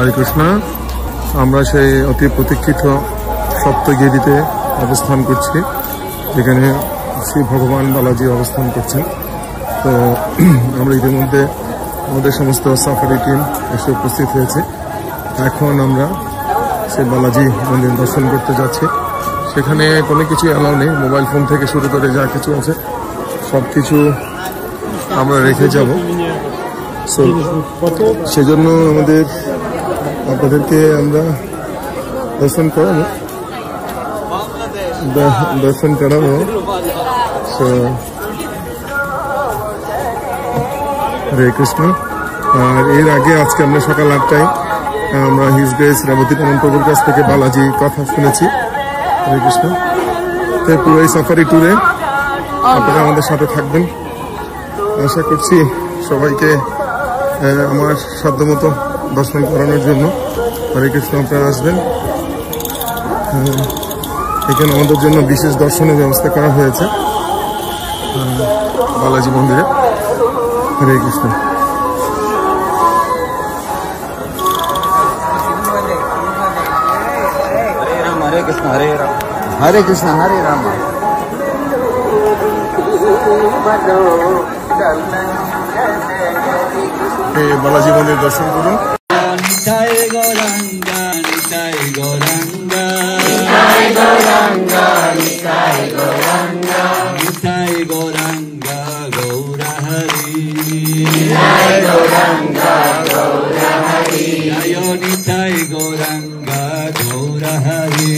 হরে কৃষ্ণ। আমরা সেই অতি প্রতীক্ষিত সপ্তগিরিতে অবস্থান করছি, যেখানে শ্রী ভগবান বালাজি অবস্থান করছেন। তো আমরা ইতিমধ্যে আমাদের সমস্ত সাফারি টিম এসে উপস্থিত হয়েছে। এখন আমরা সেই বালাজি মন্দির দর্শন করতে যাচ্ছি। সেখানে কোনো কিছু অ্যালাউ নেই, মোবাইল ফোন থেকে শুরু করে যা কিছু আছে সব কিছু আমরা রেখে যাব। সেজন্য আপনাদেরকে আমরা দর্শন করাবো। হরে কৃষ্ণ। আর এর আগে আজকে আমরা সকাল 8টায় আমরা হিজ গ্রেস রেবতীনন্দন প্রভুর কাছ থেকে বালাজি কথা শুনেছি। হরে কৃষ্ণ। তো পুরো এই সাফারি ট্যুরে আপনারা আমাদের সাথে থাকবেন। আশা করছি সবাইকে আমার সাধ্যমতো দর্শন করানোর জন্য। হরে কৃষ্ণ। আপনারা আসবেন। এখানে আমাদের জন্য বিশেষ দর্শনের ব্যবস্থা করা হয়েছে বালাজি মন্দিরে। হরে কৃষ্ণ। हरे कृष्ण हरे राम हरे कृष्ण हरे राम। বালাজি মন্দির দর্শন করুন। নিতাই গৌরাঙ্গা নিতাই গৌরাঙ্গা নিতাই গৌরাঙ্গা নিতাই গৌরাঙ্গা নিতাই গৌরাঙ্গা গৌরা হরি নিতাই গৌরাঙ্গা গৌরা হরি জয় নিতাই গৌরাঙ্গা গৌরা হরি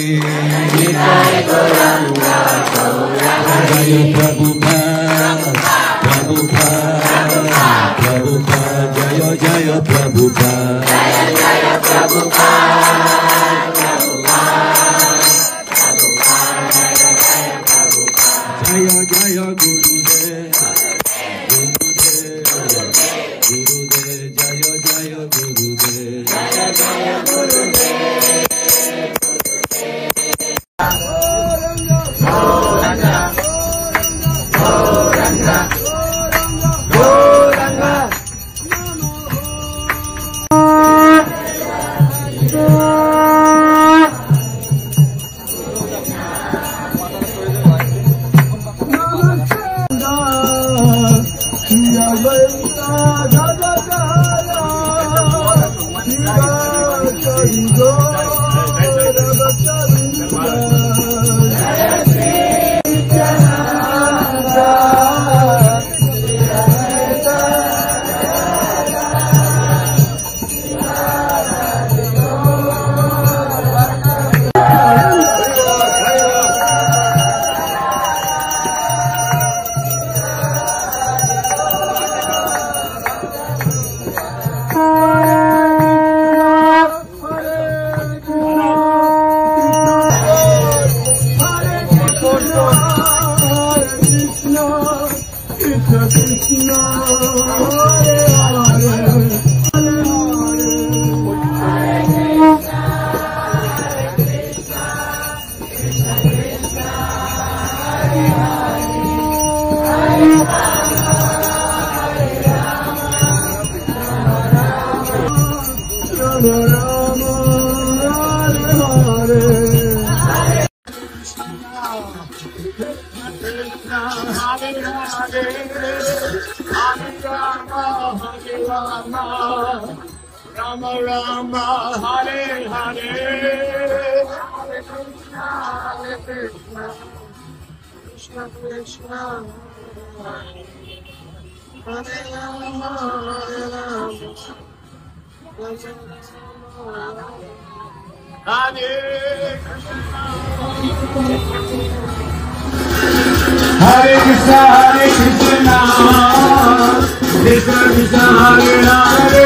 নিতাই গৌরাঙ্গা গৌরা হরি জয় প্রভুপাদ প্রভুপাদ প্রভুপাদ জয় জয় প্রভুপাদ জয় জয় প্রভুপাদ জয় জয় গুরুদেব গুরুদেব গুরুদেব জয় জয় গুরুদেব জয় জয় গুরুদেব। Rama Rama Hare Hare Hare Krishna Krishna Krishna Hare Rama Hare Rama Hare Krishna Hare Krishna Krishna Krishna Hare Hare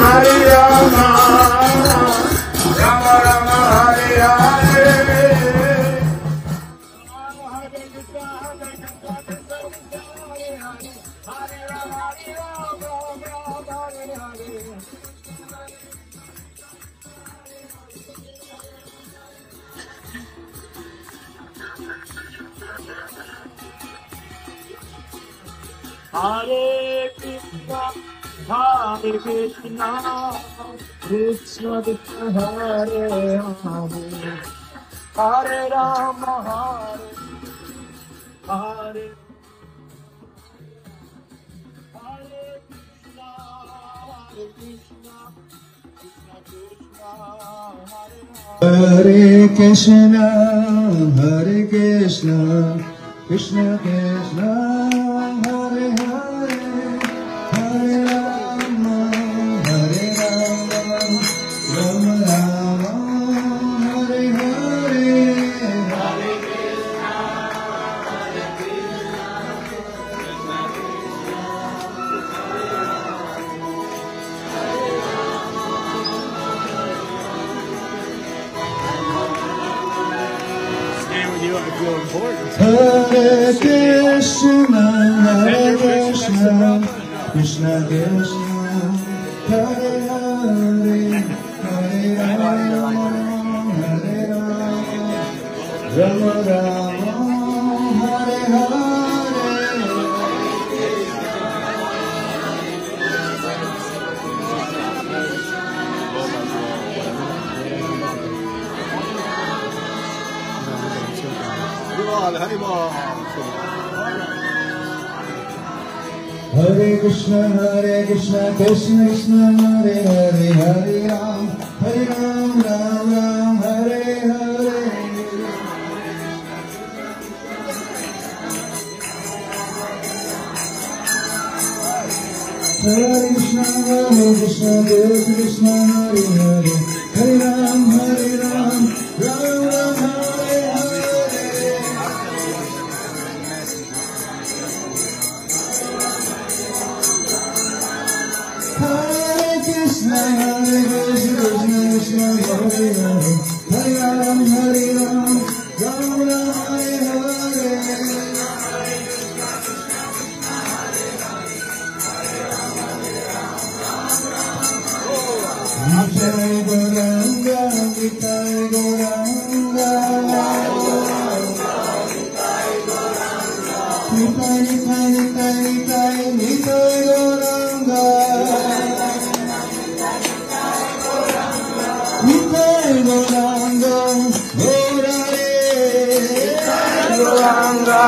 Hare Rama Rama Rama Hare Hare Hare Krishna Hare Rama Hare Hare Hare Krishna Hare Krishna, Krishna Krishna Hare Hare, Hare Rama, Hare Hare Krishna, Krishna Krishna, Hare Krishna, Hare Krishna, Krishna Krishna, Hare Hare, Hare Rama, Rama Rama, Hare Hare, Hare Hare Krishna, Hare Krishna, Krishna Krishna, Hare Hare, Hare Rama, Hare Rama, Rama Rama, Hare Hare. Hare Krishna, Krishna Krishna, Hare Hare, Hare Ram, Ram Ram, Hare Hare. Hare Krishna, Krishna Krishna, Hare Hare, Hare Ram, Ram Ram, Hare Hare. Hare Krishna, Krishna Krishna, Hare Hare, Hare Ram, Ram Ram, Hare Hare. Nitai Gauranga, Nitai Gauranga, Nitai Nitai Nitai Nitai Nitai Gauranga, Nitai Gauranga, Gaurare, Gauranga,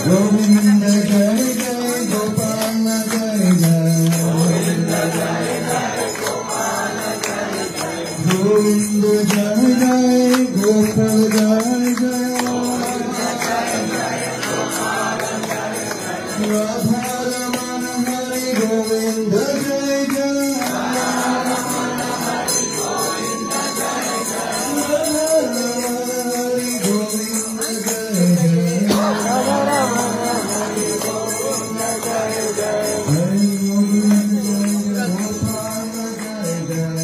Govinda Jai Jai Gopala Jai Jai, Govinda Jai Jai Gopala Jai Jai, Govinda Jai Jai Gopala Jai Jai, Radha Ramana Hari Govinda Jai Jai, Radha Ramana Hari Govinda Jai Jai, Radha Ramana Hari Govinda Jai Jai, Radha Ramana Hari Govinda Jai Jai, Hari Govinda Jai Gopala Jai Jai,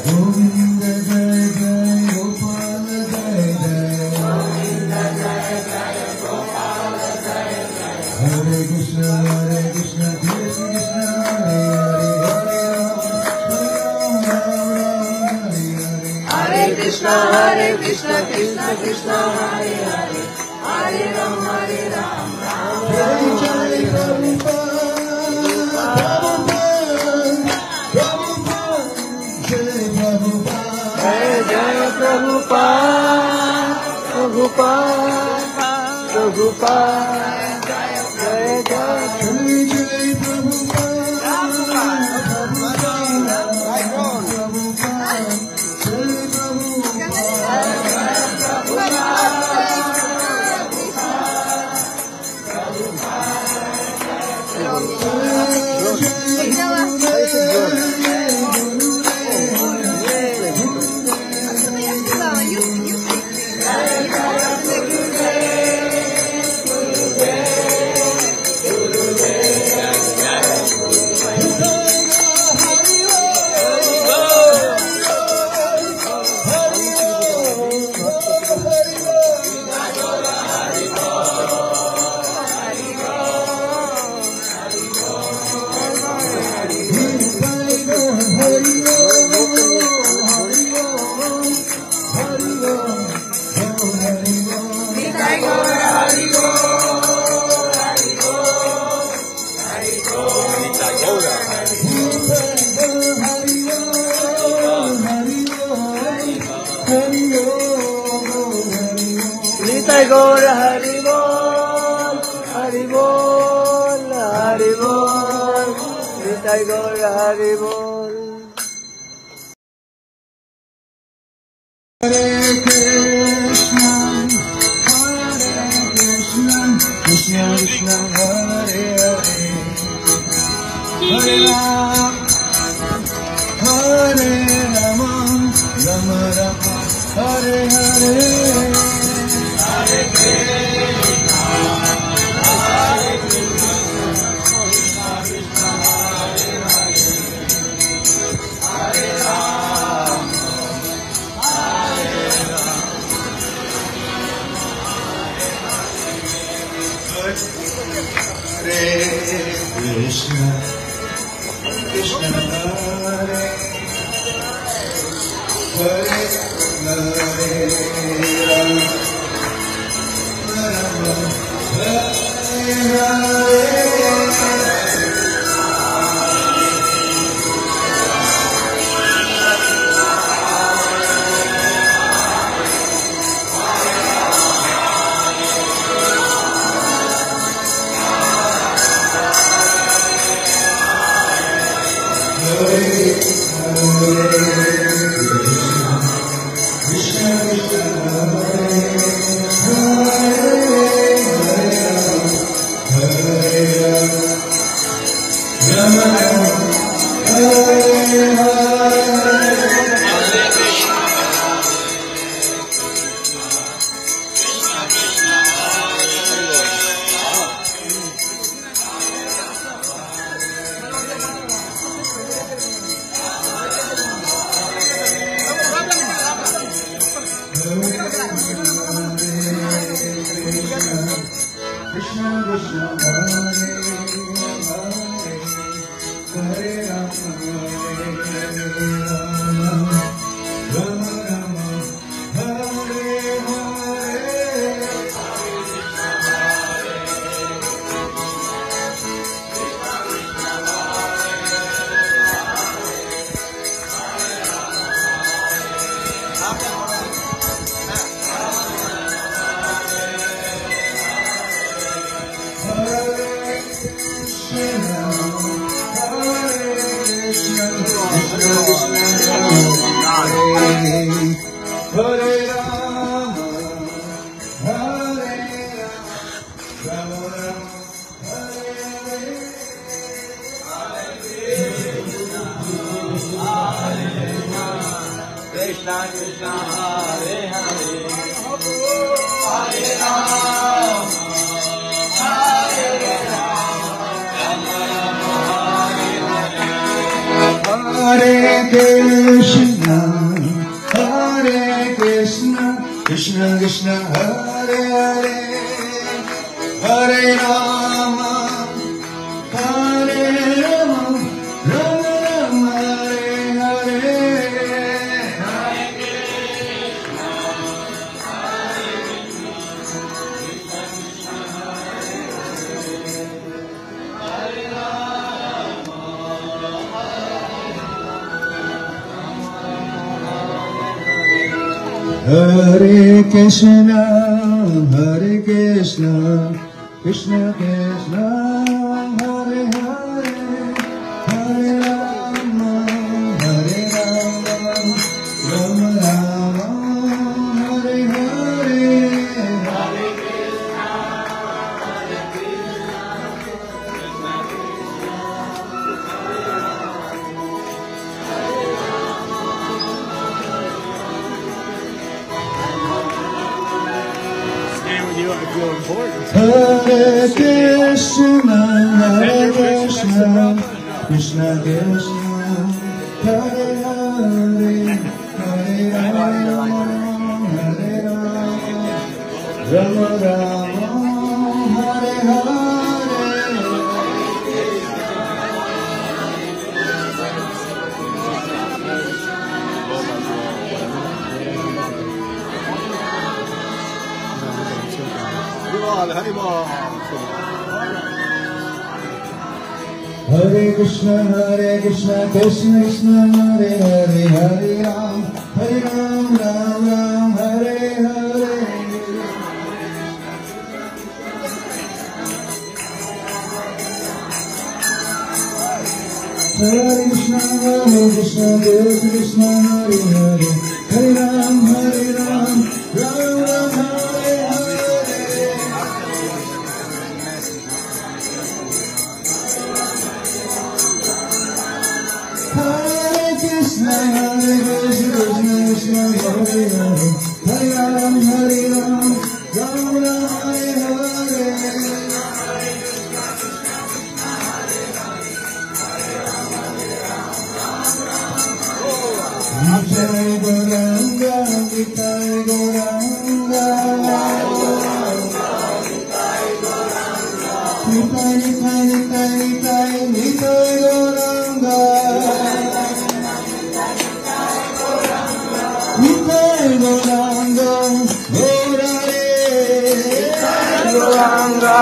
Govinda Jai Jai Gopala Jai Jai, Govinda Jai Jai Gopala Jai Jai, Hare Krishna, Krishna Krishna, Hare Hare, Hare Krishna, Krishna Krishna, Hare Hare, Hare Ram, Ram Jai Jai Prabhupada, Prabhupada, Prabhupada, Jai Jai Prabhupada. गौर हरि बोल हरि बोल हरि बोल निताई गौर हरि बोल Hare Krishna Krishna Krishna Hare Hare Hare Ram Hare Rama Rama Rama Hare Hare Hare Krishna Hare Krishna Krishna Krishna Hare Hare Hare Ram Hare Krishna Krishna Hare Hare Hare Rama Rama Hare Hare Krishna Krishna Hare Hare Hare Rama Hare Rama Rama Rama Hare Hare Hare Krishna Hare Krishna Krishna Hare Rama Hare Krishna Krishna Krishna Hare Hare Hare Rama Hare Rama Rama Rama Hare Hare Hare Krishna Hare Krishna Krishna Krishna Hare Hare Hare Rama Hare Rama Rama Rama Hare Hare Hare Krishna Krishna Krishna Hare Hare Hare Ram Ram Ram Hare Hare Hare Krishna Krishna Krishna Hare Hare Hare Ram Ram Ram Hare Hare Hare Krishna Krishna Krishna Hare Hare Hare Ram Ram Ram Hare Hare Nitai Gauranga, Nitai Gauranga, Nitai Nitai Nitai Nitai Nitai Gauranga, Nitai Gauranga, Gaurare, Gauranga,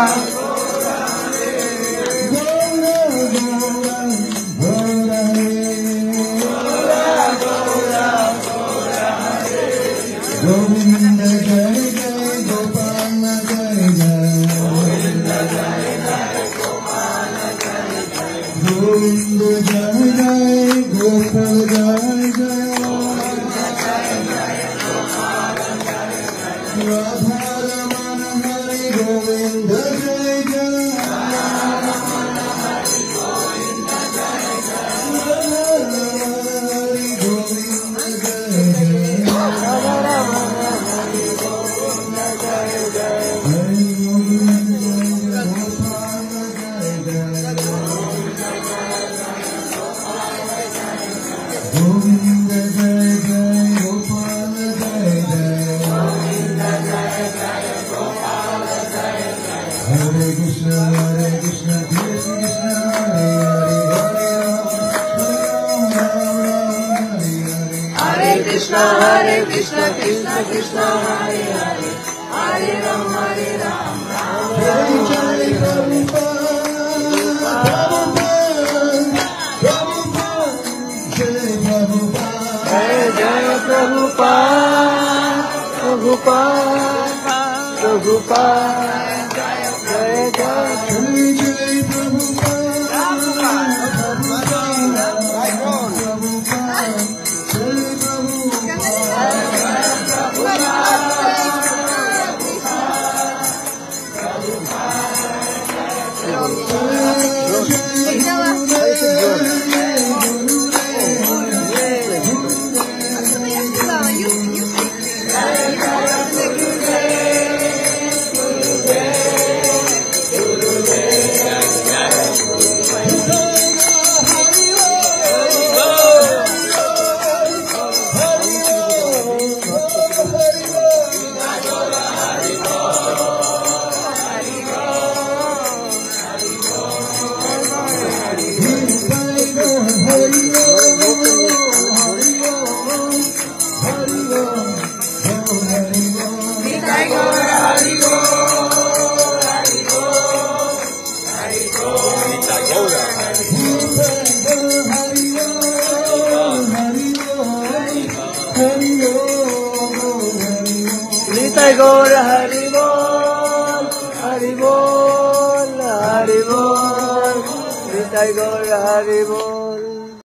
Govinda Jai Jai Gopala Jai Jai Govinda Jai Jai Gopala Jai Jai Govinda Jai Jai Gopala Jai Jai Radha Ramana Hari Govinda Jai Jai Govinda Jai Jai Gopala Jai Jai Govinda Jai Jai Gopala Jai Jai Hare Krishna Krishna Krishna Hare Hare Hare Krishna Krishna Krishna Hare Hare Hare Ram Jai Jai Prabhupada Prabhupada, Prabhupada, Jai Jai Nitai Gaur Hari Bol, Hari Bol, Hari Bol, Nitai Gaur Hari Bol.